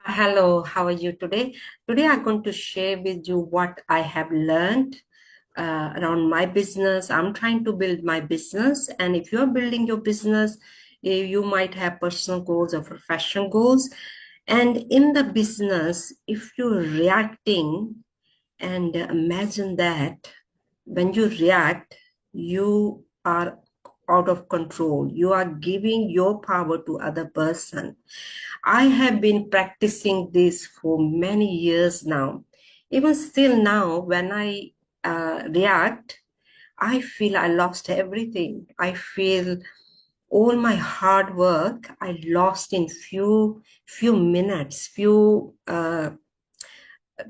Hello, how are you today? Today, I'm going to share with you what I have learned around my business. I'm trying to build my business, and if you're building your business, you might have personal goals or professional goals. And in the business, if you're reacting, and imagine that when you react, you are out of control. You are giving your power to other person. I have been practicing this for many years now. Even still now, when I react, I feel I lost everything. I feel all my hard work I lost in few minutes, few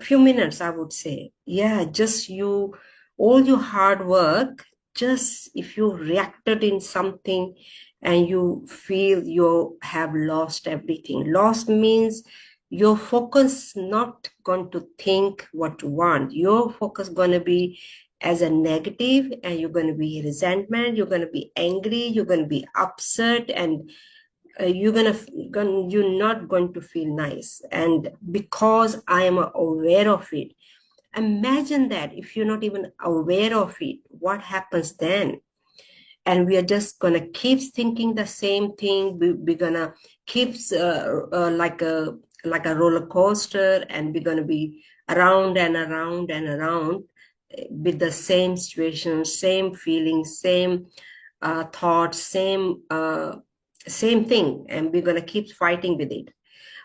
minutes, I would say. Yeah, just all your hard work, just if you reacted in something and you feel you have lost everything. Lost means your focus not going to think what you want. Your focus going to be as a negative, and you're going to be resentment, you're going to be angry, you're going to be upset, and you're not going to feel nice. And because I am aware of it, imagine that if you're not even aware of it, what happens then? And we are just gonna keep thinking the same thing. We're gonna keep like a roller coaster, and we're gonna be around and around and around with the same situation, same feelings, same thoughts, same thing, and we're gonna keep fighting with it.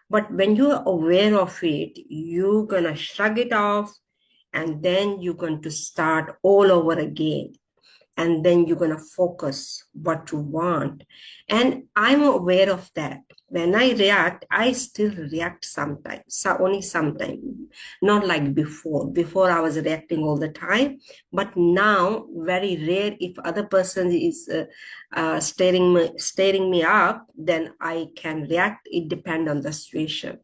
But when you're aware of it, you're gonna shrug it off, and then you're going to start all over again, and then you're going to focus what you want. And I'm aware of that. When I react, I still react sometimes, so only sometimes, not like before I was reacting all the time. But now very rare. If other person is staring me up, then I can react. It depends on the situation.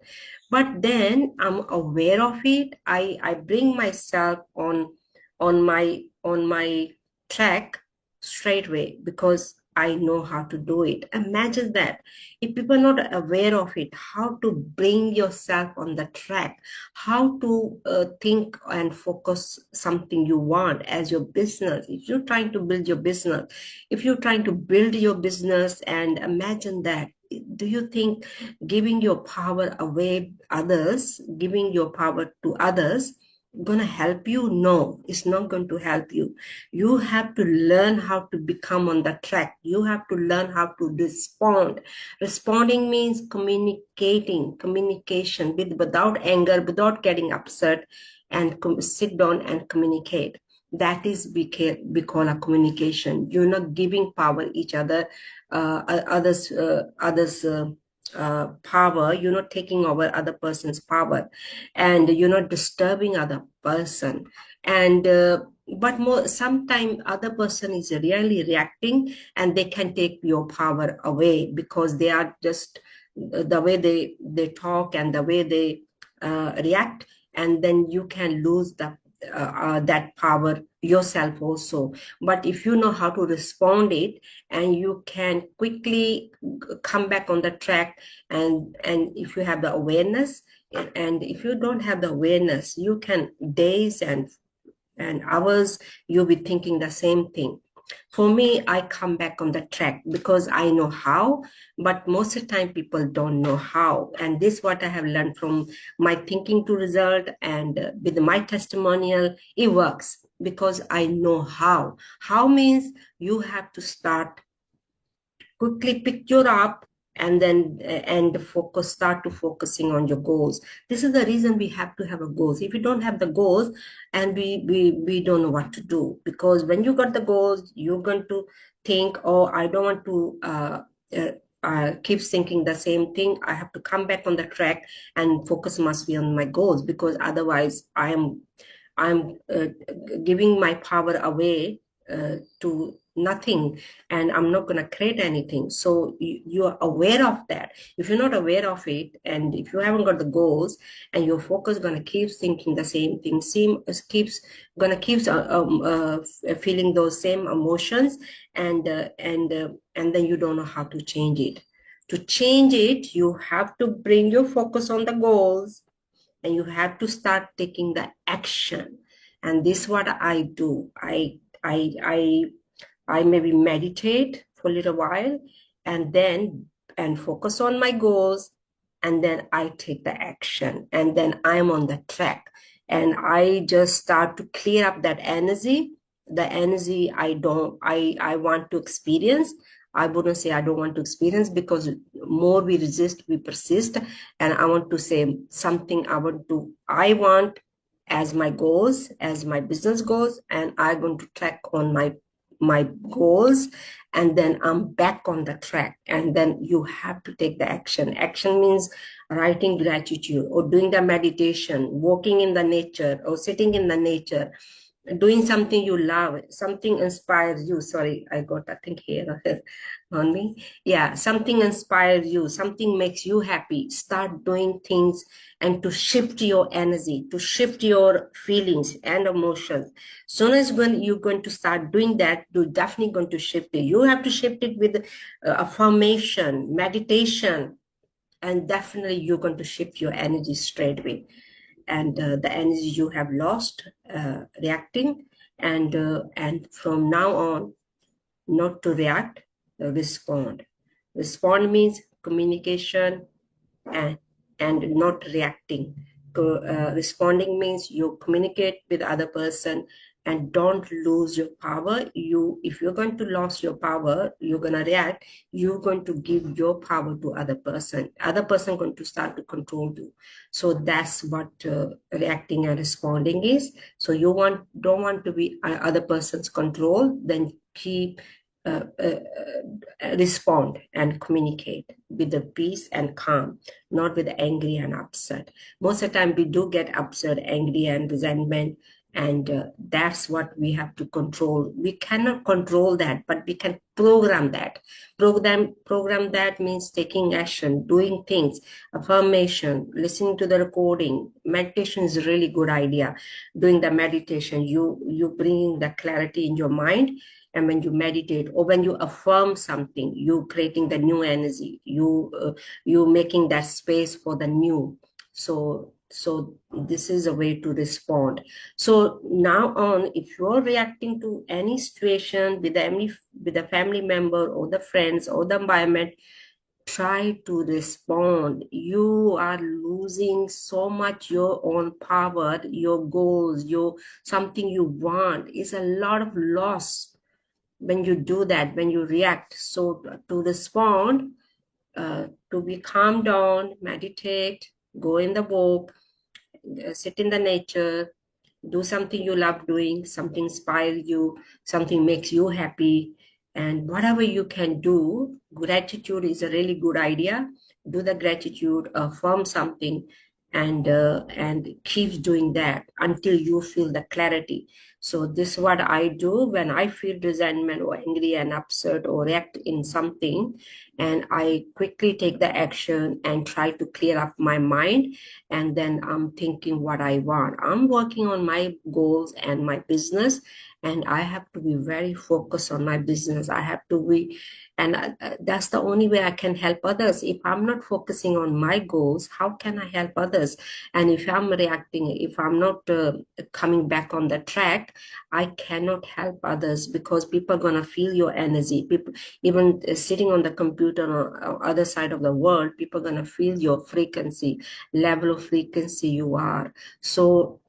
But then I'm aware of it. I bring myself on my track straight away, because I know how to do it. Imagine that. If people are not aware of it, how to bring yourself on the track, how to think and focus something you want as your business. If you're trying to build your business, and imagine that, do you think giving your power away others, giving your power to others, gonna help you? No, it's not going to help you. You have to learn how to become on the track. You have to learn how to respond. Responding means communication without anger, without getting upset, and sit down and communicate. That is we call a communication. You're not giving power each other, others power. You're not taking over other person's power, and you're not disturbing other person. And but more sometimes other person is really reacting, and they can take your power away, because they are just the way they talk and the way they react, and then you can lose that power yourself also. But if you know how to respond it, and you can quickly come back on the track, and if you have the awareness, and if you don't have the awareness, you can days and hours you'll be thinking the same thing. For me, I come back on the track because I know how, but most of the time people don't know how. And this is what I have learned from my thinking to result, and with my testimonial, it works because I know how. How means you have to start quickly, pick you up, and then start to focusing on your goals. This is the reason we have to have a goals. If we don't have the goals, and we don't know what to do, because when you got the goals, you're going to think, oh, I don't want to keep thinking the same thing. I have to come back on the track, and focus must be on my goals, because otherwise I'm giving my power away to nothing, and I'm not going to create anything. So you are aware of that. If you're not aware of it, and if you haven't got the goals, and your focus going to keep thinking the same thing, keeps going to keep feeling those same emotions, and then you don't know how to change it. To change it, you have to bring your focus on the goals, and you have to start taking the action. And this is what I do. I maybe meditate for a little while, and then and focus on my goals, and then I take the action, and then I'm on the track, and I just start to clear up that energy, the energy I want to experience. I wouldn't say I don't want to experience, because more we resist, we persist. And I want to say something I want as my goals, as my business goals, and I'm going to track on my goals, and then I'm back on the track. And then you have to take the action. Action means writing gratitude, or doing the meditation, walking in the nature, or sitting in the nature, doing something you love, something inspires you. Sorry, I got a thing here on me. Yeah, something inspires you, something makes you happy. Start doing things, and to shift your energy, to shift your feelings and emotions. Soon as when you're going to start doing that, you're definitely going to shift it. You have to shift it with affirmation, meditation, and definitely you're going to shift your energy straight away. And the energy you have lost reacting, and from now on, not to react, respond. Respond means communication, and not reacting. Responding means you communicate with other person, and don't lose your power. If you're going to lose your power, you're going to react, you're going to give your power to other person going to start to control you. So that's what reacting and responding is. So don't want to be other person's control, then keep respond and communicate with the peace and calm, not with angry and upset. Most of the time we do get upset, angry, and resentment, and that's what we have to control. We cannot control that, but we can program that. Program that means taking action, doing things, affirmation, listening to the recording. Meditation is a really good idea. Doing the meditation, you bring the clarity in your mind. And when you meditate, or when you affirm something, you creating the new energy, you making that space for the new. So this is a way to respond. So now on, if you're reacting to any situation with the family member, or the friends, or the environment, try to respond. You are losing so much your own power, your goals, your something you want. It's a lot of loss when you do that, when you react. So to respond, to be calm down, meditate, go in the walk, sit in the nature, do something you love doing, something inspires you, something makes you happy. And whatever you can do, gratitude is a really good idea. Do the gratitude, affirm something, and keep doing that until you feel the clarity. So this is what I do when I feel resentment, or angry and upset, or react in something, and I quickly take the action and try to clear up my mind. And then I'm thinking what I want. I'm working on my goals and my business, and I have to be very focused on my business. I have to be, and that's the only way I can help others. If I'm not focusing on my goals, how can I help others? And if I'm reacting, if I'm not coming back on the track, I cannot help others, because people are going to feel your energy. People, even sitting on the computer on other side of the world, people are going to feel your frequency, level of frequency you are. So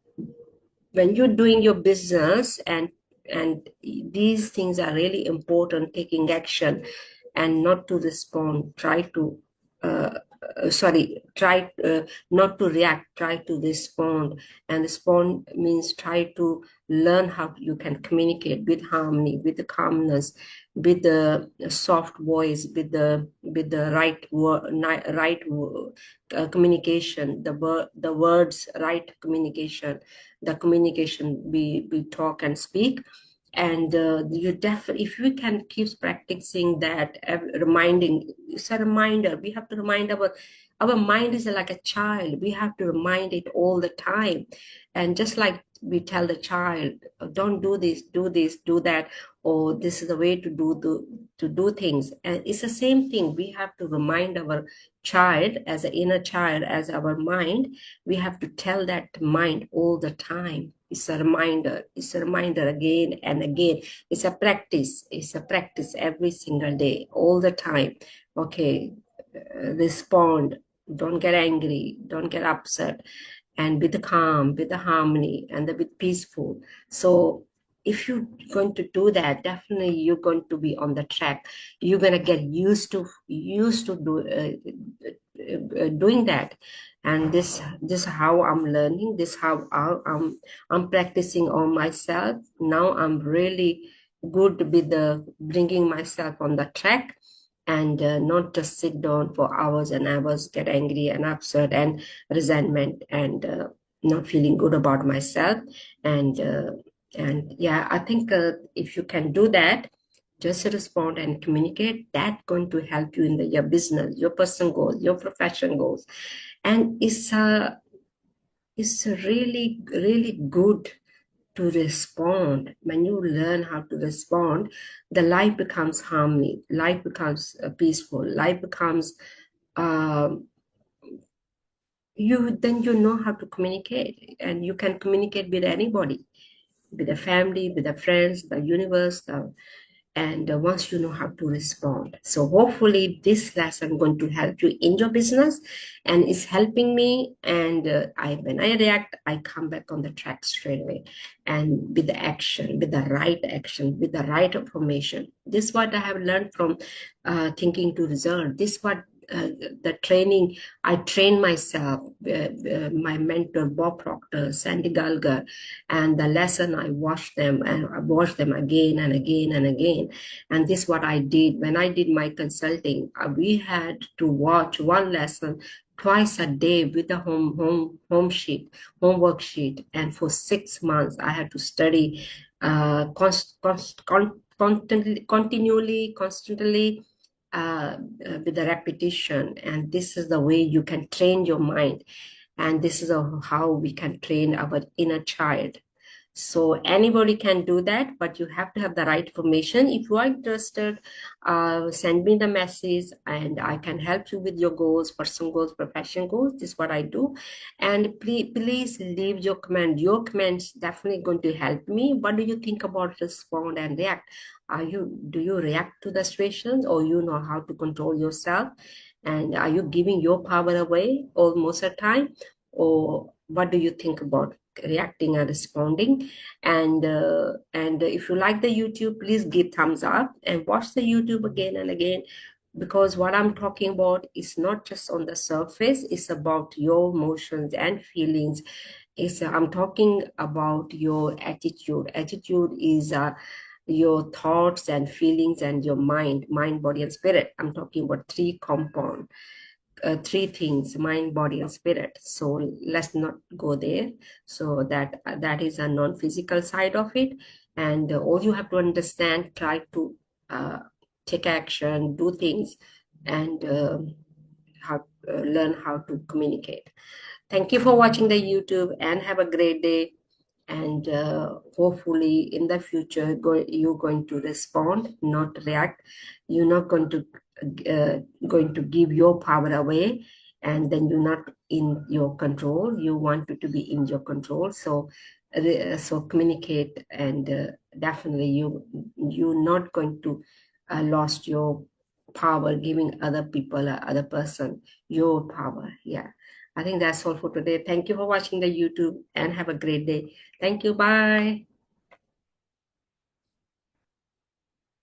when you're doing your business, and these things are really important, taking action and not to respond, try to try not to react, try to respond. And respond means try to learn how you can communicate with harmony, with the calmness, with the soft voice, with the right word, communication, the words, right communication, the communication we talk and speak. And you definitely, if we can keep practicing that, reminding, it's a reminder. We have to remind our mind is like a child. We have to remind it all the time. And just like we tell the child, don't do this, do this, do that, or this is the way to do things. And it's the same thing. We have to remind our child, as an inner child, as our mind. We have to tell that mind all the time. It's a reminder. It's a reminder again and again. It's a practice. It's a practice every single day, all the time. Okay, respond. Don't get angry. Don't get upset, and with the calm, with the harmony, and with peaceful. So if you're going to do that, definitely you're going to be on the track. You're going to get doing that. And this is how I'm learning. This is how I'm practicing on myself. Now I'm really good with the bringing myself on the track, and not just sit down for hours and hours, get angry and upset and resentment, and not feeling good about myself. And yeah, I think if you can do that, just respond and communicate, that's going to help you in your business, your personal goals, your profession goals. And it's really really good to respond. When you learn how to respond, the life becomes harmony, life becomes peaceful, life becomes um, you know how to communicate, and you can communicate with anybody, with the family, with the friends, the universe, and once you know how to respond. So hopefully this lesson going to help you in your business, and it's helping me. And when I react, I come back on the track straight away, and with the action, with the right action, with the right information. This is what I have learned from thinking to result. This is what the training I train myself, my mentor Bob Proctor, Sandy Gallagher, and the lesson I watched them, and I watched them again and again and again. And this is what I did when I did my consulting. We had to watch one lesson twice a day with the homework sheet, and for 6 months I had to study constantly, with the repetition. And this is the way you can train your mind, and this is how we can train our inner child. So anybody can do that, but you have to have the right information. If you are interested, send me the message, and I can help you with your goals, personal goals, profession goals. This is what I do. And please leave your comment. Your comments definitely going to help me. What do you think about respond and react? Do you react to the situations, or you know how to control yourself? And are you giving your power away almost at time? Or what do you think about reacting and responding? And if you like the YouTube, please give thumbs up and watch the YouTube again and again, because what I'm talking about is not just on the surface. It's about your emotions and feelings. I'm talking about your attitude. Attitude is your thoughts and feelings, and your mind, body, and spirit. I'm talking about three things: mind, body, and spirit. So let's not go there. So that is a non-physical side of it. And all you have to understand, try to uh, take action, do things, and learn how to communicate. Thank you for watching the YouTube, and have a great day. And hopefully in the future, you're going to respond, not react. You're not going to give your power away, and then you're not in your control. You want it to be in your control. So communicate, and definitely you're not going to lost your power, giving other people, other person, your power. Yeah, I think that's all for today. Thank you for watching the YouTube, and have a great day. Thank you. Bye.